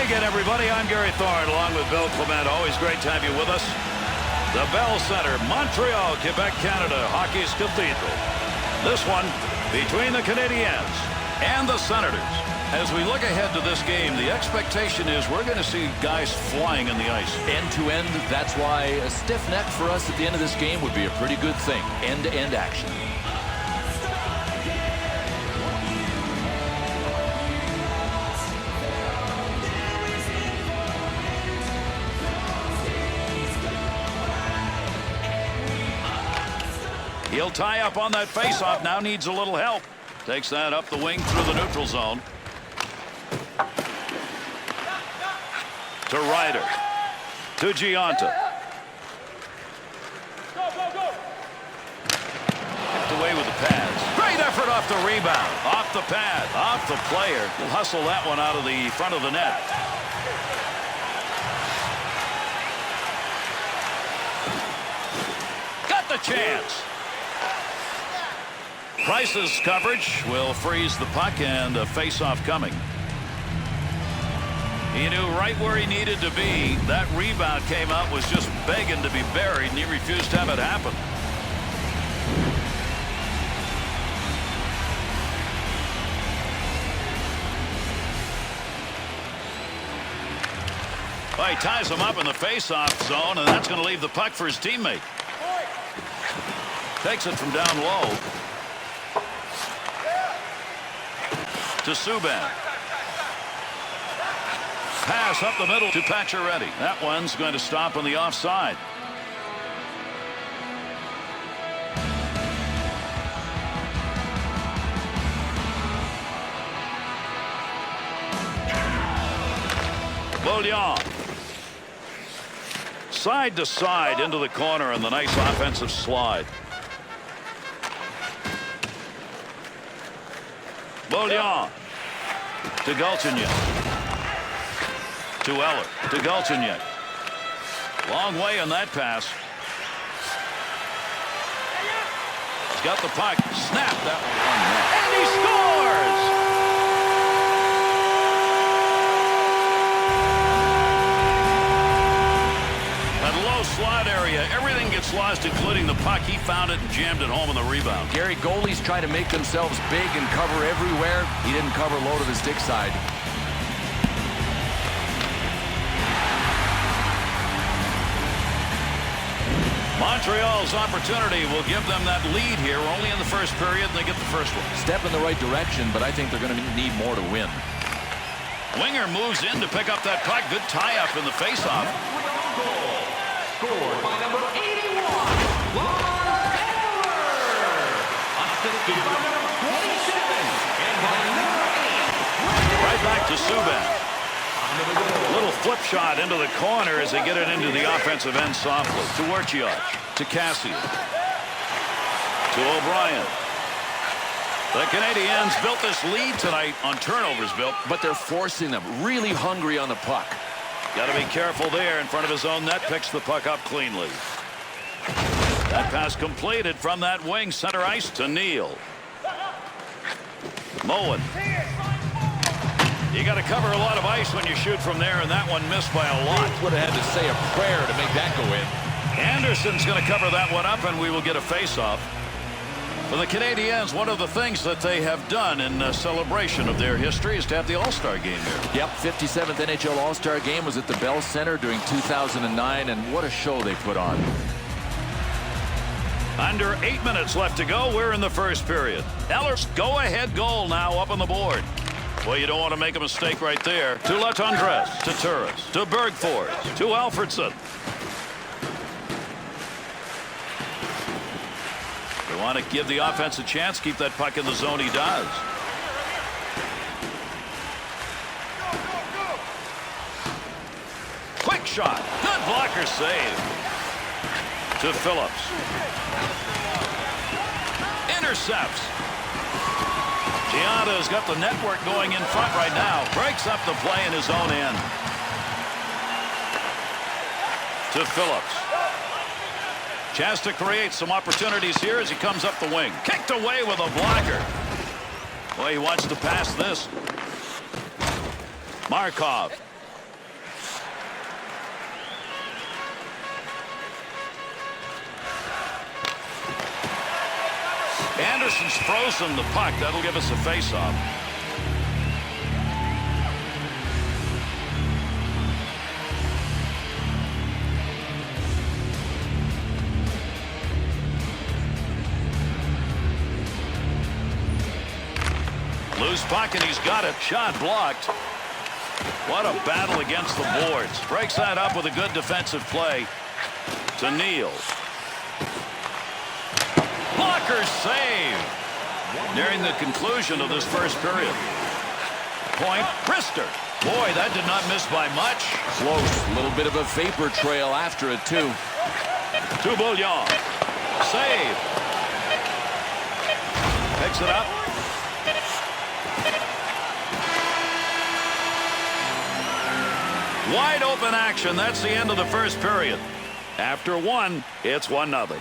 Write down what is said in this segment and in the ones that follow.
again, everybody. I'm Gary Thorne, along with Bill Clement. Always great to have you with us. The Bell Center, Montreal, Quebec, Canada, hockey's cathedral. This one between the Canadiens and the Senators. As we look ahead to this game, the expectation is we're going to see guys flying in the ice. End to end, that's why a stiff neck for us at the end of this game would be a pretty good thing. End-to-end action. He'll tie up on that faceoff. Now needs a little help. Takes that up the wing through the neutral zone. To Ryder. To Giunta. Kept away with the pads. Great effort off the rebound. Off the pad. Off the player. He'll hustle that one out of the front of the net. Got the chance. Price's coverage will freeze the puck and a face-off coming. He knew right where he needed to be. That rebound came out, was just begging to be buried, and he refused to have it happen. Well, he ties him up in the face-off zone, and that's going to leave the puck for his teammate. Takes it from down low. To Subban. Pass up the middle to Pacioretty. That one's going to stop on the offside. Bouillon. Side to side into the corner, and the nice offensive slide. Bouillon. To Galchenyuk. To Eller. To Galchenyuk. Long way on that pass. He's got the puck. Snap that one. And he scores! That low slot area, everything gets lost, including the puck. He found it and jammed it home on the rebound. Gary, goalies try to make themselves big and cover everywhere. He didn't cover low to the stick side. Montreal's opportunity will give them that lead here. Only in the first period, and they get the first one. Step in the right direction, but I think they're going to need more to win. Winger moves in to pick up that puck. Good tie-up in the face-off. Scored by number 81, Lars Eller. Assisted by number 27 and by number 8. Right back to Subban. Little flip shot into the corner as they get it into the offensive end softly. To Warchiach. To Cassian. To O'Brien. The Canadiens built this lead tonight on turnovers, Bill. But they're forcing them. Really hungry on the puck. Got to be careful there in front of his own net. Picks the puck up cleanly. That pass completed from that wing center ice to Neal. Moen. You got to cover a lot of ice when you shoot from there, and that one missed by a lot. Would have had to say a prayer to make that go in. Anderson's going to cover that one up, and we will get a face-off. For the Canadiens, one of the things that they have done in celebration of their history is to have the All-Star game here. Yep, 57th NHL All-Star game was at the Bell Center during 2009, and what a show they put on. Under 8 minutes left to go. We're in the first period. Eller's go-ahead goal now up on the board. Well, you don't want to make a mistake right there. To Latendresse. To Turris. To Bergfors. To Alfredsson. They want to give the offense a chance. Keep that puck in the zone. He does. Quick shot. Good blocker save. To Phillips. Intercepts. Giunta's got the network going in front right now. Breaks up the play in his own end. To Phillips. Chance to create some opportunities here as he comes up the wing. Kicked away with a blocker. Boy, he wants to pass this. Markov. Anderson's frozen the puck. That'll give us a face-off. Loose puck, and he's got it. Shot blocked. What a battle against the boards. Breaks that up with a good defensive play to Neal. Blocker save. Nearing the conclusion of this first period. Point, Brister. Boy, that did not miss by much. Close. A little bit of a vapor trail after it, too. To Bouillon. Save. Picks it up. Wide open action. That's the end of the first period. After one, it's 1-0.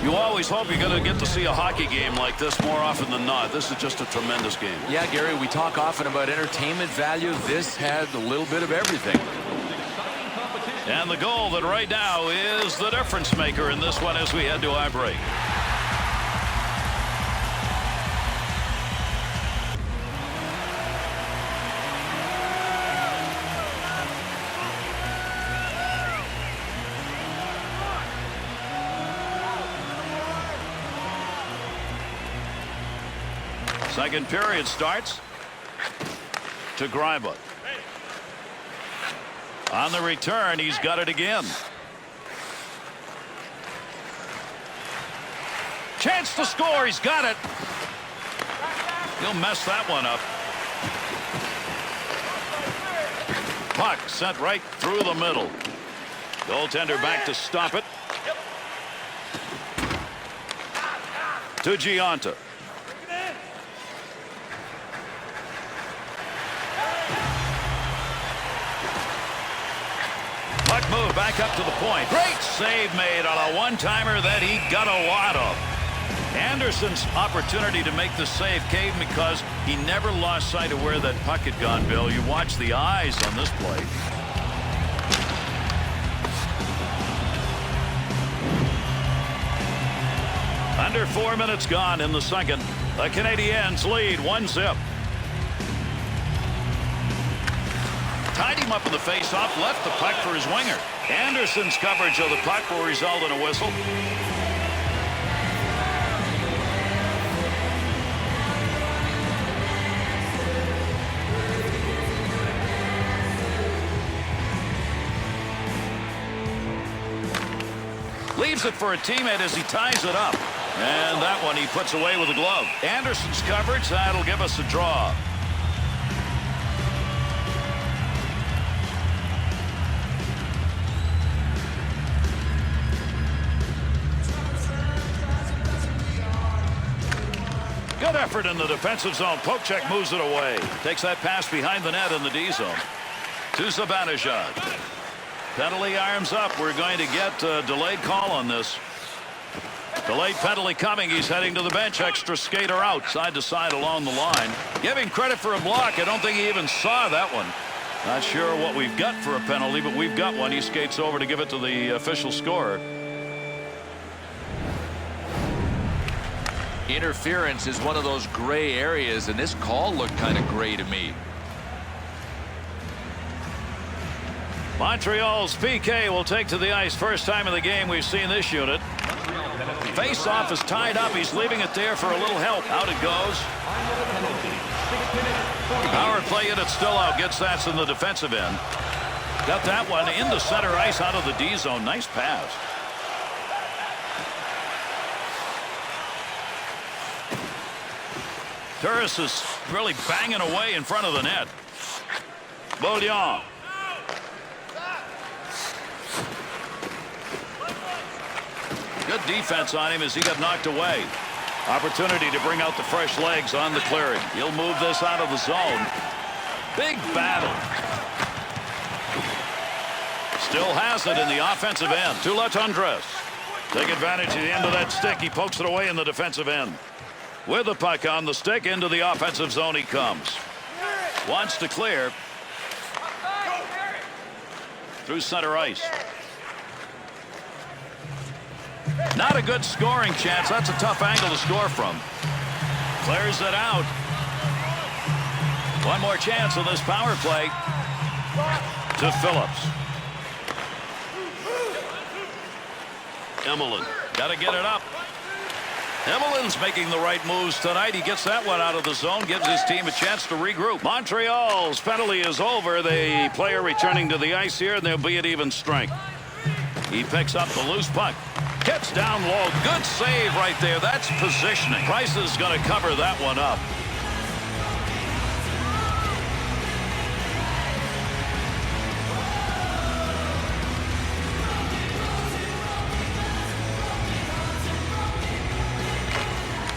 You always hope you're going to get to see a hockey game like this more often than not. This is just a tremendous game. Yeah, Gary, we talk often about entertainment value. This had a little bit of everything. And the goal that right now is the difference maker in this one as we head to our break. Second period starts to Greiba. On the return, he's got it again. Chance to score. He's got it. He'll mess that one up. Puck sent right through the middle. Goaltender back to stop it. To Giunta. Puck move back up to the point. Great save made on a one-timer that he got a lot of. Anderson's opportunity to make the save came because he never lost sight of where that puck had gone, Bill. You watch the eyes on this play. Under 4 minutes gone in the second. The Canadiens lead 1-0. Tied him up in the face-off, left the puck for his winger. Anderson's coverage of the puck will result in a whistle. Leaves it for a teammate as he ties it up. And that one he puts away with a glove. Anderson's coverage, that'll give us a draw. Good effort in the defensive zone. Poke check moves it away. Takes that pass behind the net in the D zone. To Zibanejad. Penalty arms up. We're going to get a delayed call on this. Delayed penalty coming. He's heading to the bench. Extra skater out. Side to side along the line. Give him credit for a block. I don't think he even saw that one. Not sure what we've got for a penalty, but we've got one. He skates over to give it to the official scorer. Interference is one of those gray areas, and this call looked kind of gray to me. Montreal's PK will take to the ice. First time in the game we've seen this unit. Face-off is tied up. He's leaving it there for a little help. Out it goes. Power play unit still out. Gets that in the defensive end. Got that one into center ice out of the D zone. Nice pass. Turris is really banging away in front of the net. Bouillon. Good defense on him as he got knocked away. Opportunity to bring out the fresh legs on the clearing. He'll move this out of the zone. Big battle. Still has it in the offensive end. To Latendresse. Take advantage of the end of that stick. He pokes it away in the defensive end. With the puck on the stick, into the offensive zone he comes. Wants to clear. Through center ice. Not a good scoring chance. That's a tough angle to score from. Clears it out. One more chance on this power play. To Phillips. Emelin. Got to get it up. Emelin's making the right moves tonight. He gets that one out of the zone, gives his team a chance to regroup. Montreal's penalty is over. The player returning to the ice here, and they'll be at even strength. He picks up the loose puck. Gets down low. Good save right there. That's positioning. Price is going to cover that one up.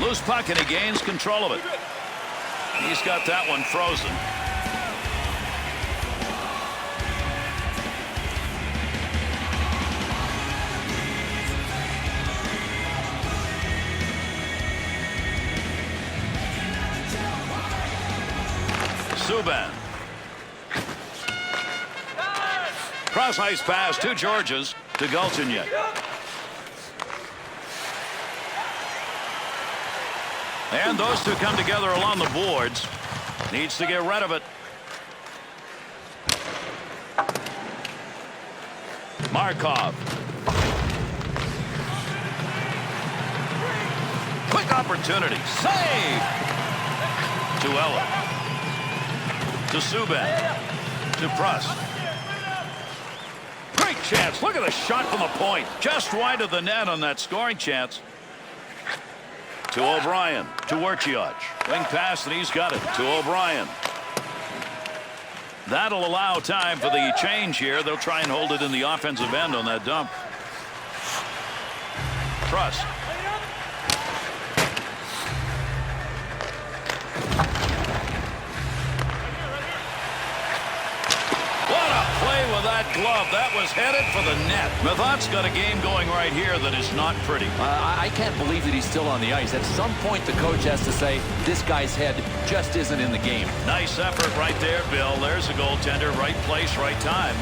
Loose puck, and he gains control of it. He's got that one frozen. Subban. Cross ice pass to Georges to Galchenyuk. And those two come together along the boards. Needs to get rid of it. Markov. Quick opportunity. Save. To Ella. To Subban. To Prust. Great chance. Look at the shot from the point. Just wide of the net on that scoring chance. To O'Brien. To Werchiach. Wing pass, and he's got it. To O'Brien. That'll allow time for the change here. They'll try and hold it in the offensive end on that dump. Prust. That glove that was headed for the net. Mathot's got a game going right here that is not pretty. I can't believe that he's still on the ice. At some point the coach has to say this guy's head just isn't in the game. Nice effort right there, Bill. There's a goaltender. Right place, right time.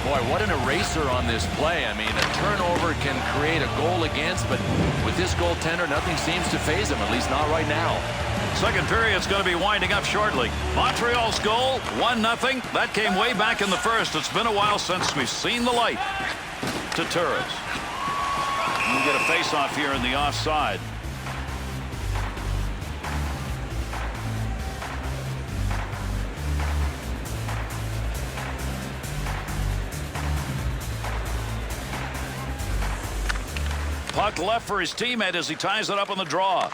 Boy, what an eraser on this play. I mean, a turnover can create a goal against, but with this goaltender, nothing seems to faze him, at least not right now. Second period's going to be winding up shortly. Montreal's goal, 1-0. That came way back in the first. It's been a while since we've seen the light. To Turris. We get a face-off here in the offside. Puck left for his teammate as he ties it up on the draw.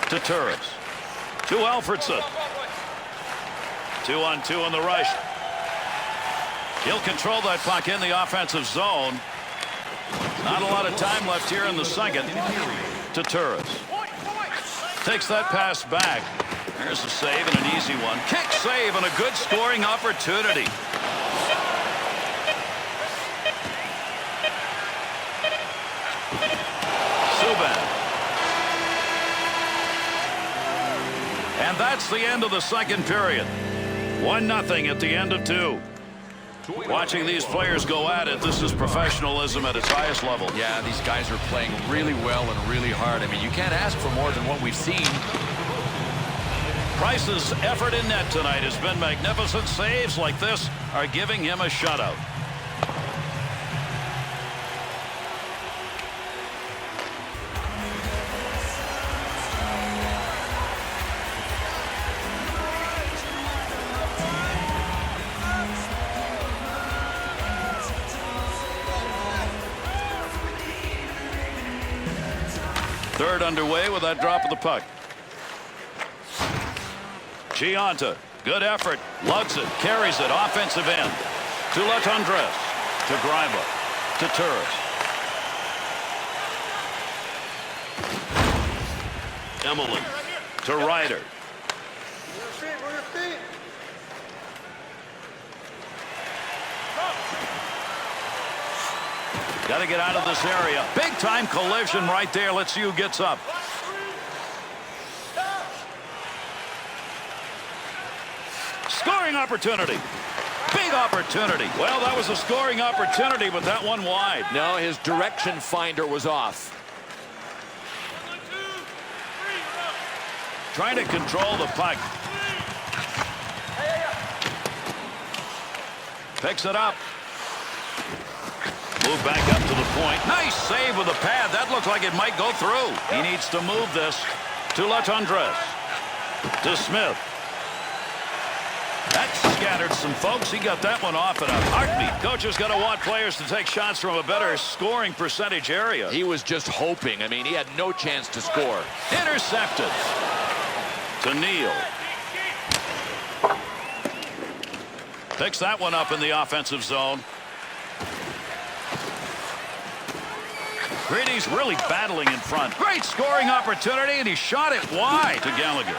To Turris. To Alfredson. 2-on-2 on the rush. He'll control that puck in the offensive zone. Not a lot of time left here in the second. To Turris. Takes that pass back. There's a save and an easy one. Kick save and a good scoring opportunity. Subban. And that's the end of the second period. 1-0 at the end of 2. Watching these players go at it, this is professionalism at its highest level. Yeah, these guys are playing really well and really hard. I mean, you can't ask for more than what we've seen. Price's effort in net tonight has been magnificent. Saves like this are giving him a shutout. Third underway with that drop of the puck. Gianta, good effort, lugs it, carries it, offensive end. To Latendresse, to Greiba, to Turris. Emelin, to Ryder. Got to get out of this area. Big time collision right there. Let's see who gets up. Scoring opportunity. Big opportunity. Well, that was a scoring opportunity, but that one wide. No, his direction finder was off. Trying to control the puck. Picks it up. Move back up to the point. Nice save with the pad. That looked like it might go through. He needs to move this to Latendresse. To Smith. That scattered some folks. He got that one off in a heartbeat. Coach is going to want players to take shots from a better scoring percentage area. He was just hoping. I mean, he had no chance to score. Intercepted. To Neal. Picks that one up in the offensive zone. Greedy's really battling in front. Great scoring opportunity, and he shot it wide to Gallagher.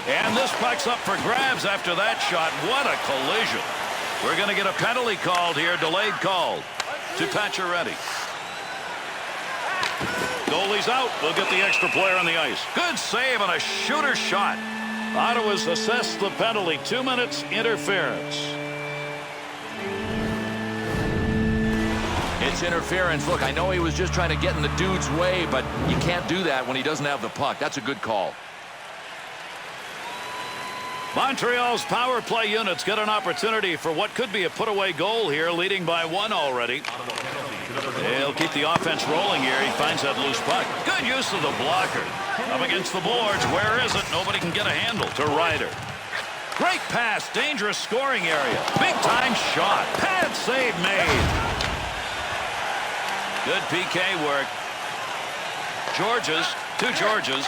And this puck's up for grabs after that shot. What a collision. We're going to get a penalty called here, delayed call to Pacioretty. Goalie's out. We'll get the extra player on the ice. Good save on a shooter shot. Ottawa's assessed the penalty. 2 minutes interference. It's interference. Look, I know he was just trying to get in the dude's way, but you can't do that when he doesn't have the puck. That's a good call. Montreal's power play units get an opportunity for what could be a put-away goal here, leading by 1 already. They'll keep the offense rolling here. He finds that loose puck. Good use of the blocker. Up against the boards. Where is it? Nobody can get a handle. To Ryder. Great pass. Dangerous scoring area. Big-time shot. Pad save made. Good PK work. Georges to Desharnais.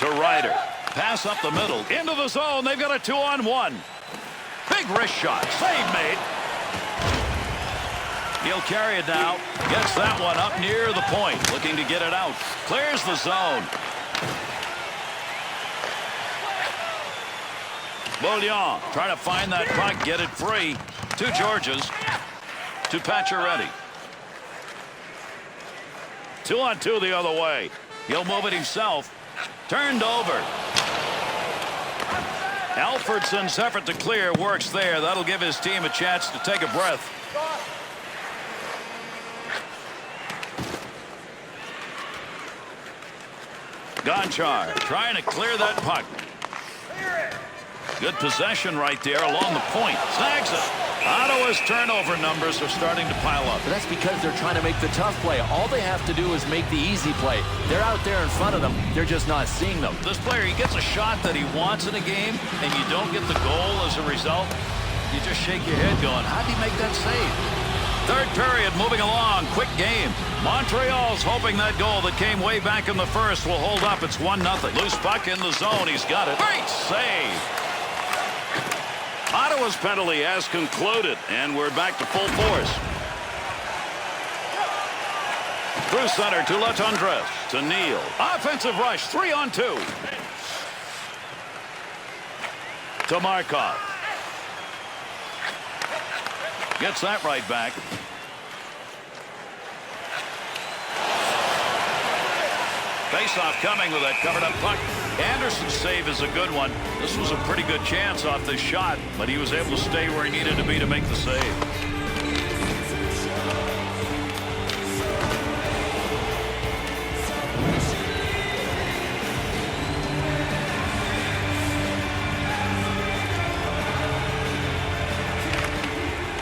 To Ryder. Pass up the middle. Into the zone. They've got a 2-on-1. Big wrist shot. Save made. He'll carry it now. Gets that one up near the point. Looking to get it out. Clears the zone. Bouillon trying to find that puck. Get it free. To Georges. To Pacioretty. 2-on-2 the other way. He'll move it himself. Turned over. Alfredsson's effort to clear works there. That'll give his team a chance to take a breath. Gonchar trying to clear that puck. Good possession right there along the point. Snags it. Ottawa's turnover numbers are starting to pile up. But that's because they're trying to make the tough play. All they have to do is make the easy play. They're out there in front of them. They're just not seeing them. This player, he gets a shot that he wants in a game, and you don't get the goal as a result. You just shake your head going, how'd he make that save? Third period moving along. Quick game. Montreal's hoping that goal that came way back in the first will hold up. It's 1-0. Loose puck in the zone. He's got it. Great save. Ottawa's penalty has concluded, and we're back to full force. Through center to Latendresse. To Neal. Offensive rush. 3-on-2. To Markov. Gets that right back. Face-off coming with that covered-up puck. Anderson's save is a good one. This was a pretty good chance off this shot, but he was able to stay where he needed to be to make the save.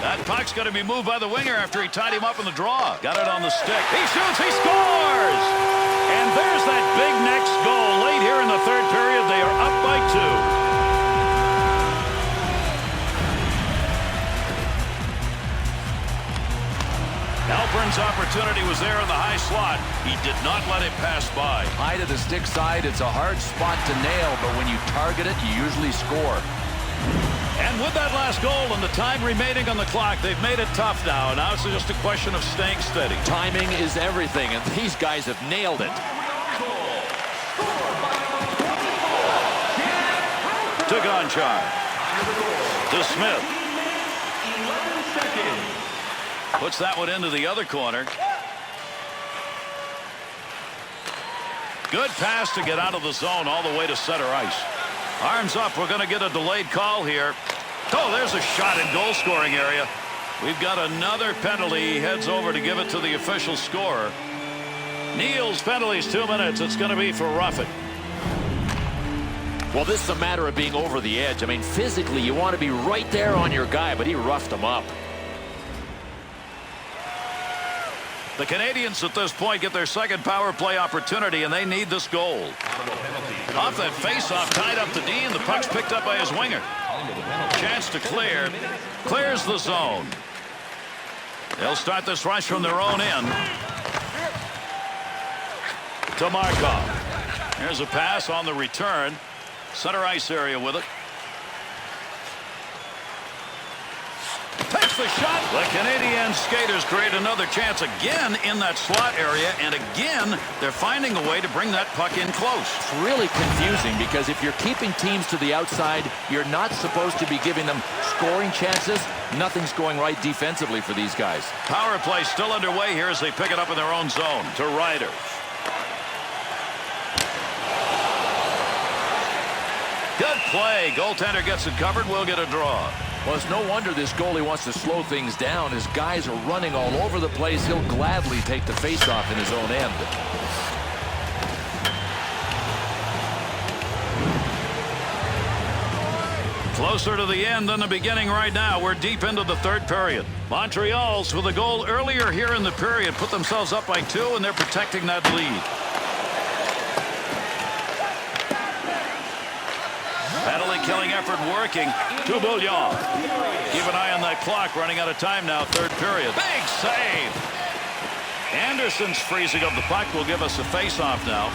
That puck's going to be moved by the winger after he tied him up in the draw. Got it on the stick. He shoots. He scores! And there's that big next goal. Late here in the third period, they are up by 2. Halpern's opportunity was there in the high slot. He did not let it pass by. High to the stick side, it's a hard spot to nail, but when you target it, you usually score. And with that last goal and the time remaining on the clock, they've made it tough now. Now it's just a question of staying steady. Timing is everything, and these guys have nailed it. To Gonchar. To Smith. Puts that one into the other corner. Good pass to get out of the zone all the way to center ice. Arms up. We're going to get a delayed call here. Oh, there's a shot in goal scoring area. We've got another penalty. He heads over to give it to the official scorer. Neal's penalties, 2 minutes. It's going to be for roughing. Well, this is a matter of being over the edge. I mean, physically, you want to be right there on your guy, but he roughed him up. The Canadiens at this point get their second power play opportunity, and they need this goal. Off that face-off, tied up to D, and the puck's picked up by his winger. Chance to clear. Clears the zone. They'll start this rush from their own end. To Markov. Here's a pass on the return. Center ice area with it. Takes the shot. The Canadian skaters create another chance again in that slot area, and again they're finding a way to bring that puck in close. It's really confusing because if you're keeping teams to the outside, you're not supposed to be giving them scoring chances. Nothing's going right defensively for these guys. Power play still underway here as they pick it up in their own zone. To Ryder. Good play. Goaltender gets it covered. We'll get a draw. Well, it's no wonder this goalie wants to slow things down. His guys are running all over the place. He'll gladly take the faceoff in his own end. Closer to the end than the beginning right now. We're deep into the third period. Montreal's with a goal earlier here in the period put themselves up by 2, and they're protecting that lead. Penalty-killing effort working. To Bouillon. Keep an eye on that clock. Running out of time now. Third period. Big save. Anderson's freezing up the puck. Will give us a face-off now.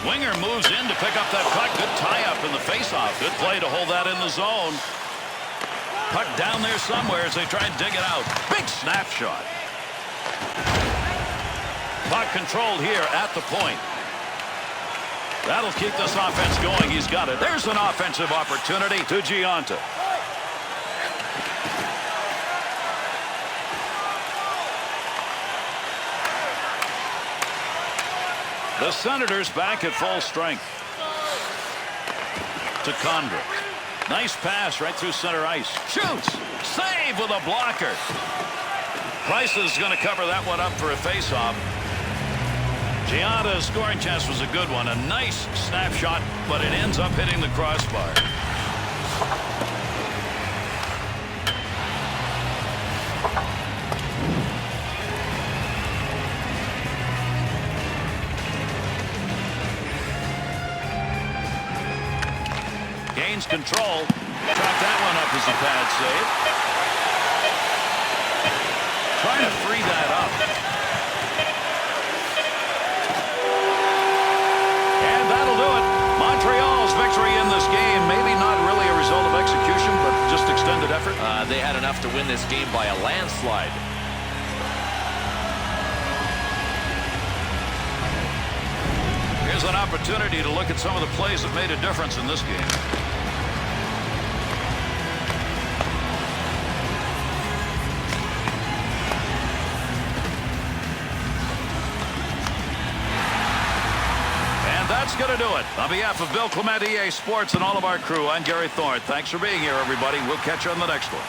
Winger moves in to pick up that puck. Good tie-up in the face-off. Good play to hold that in the zone. Puck down there somewhere as they try and dig it out. Big snapshot. Puck controlled here at the point. That'll keep this offense going. He's got it. There's an offensive opportunity to Giunta. The Senators back at full strength. To Condra. Nice pass right through center ice. Shoots. Save with a blocker. Price is going to cover that one up for a face-off. Gianna's scoring chance was a good one. A nice snapshot, but it ends up hitting the crossbar. Gains control. Track that one up as a pad save. Trying to free that up. And that'll do it. Montreal's victory in this game. Maybe not really a result of execution, but just extended effort. They had enough to win this game by a landslide. Here's an opportunity to look at some of the plays that made a difference in this game. That's going to do it. On behalf of Bill Clement, EA Sports, and all of our crew, I'm Gary Thorne. Thanks for being here, everybody. We'll catch you on the next one.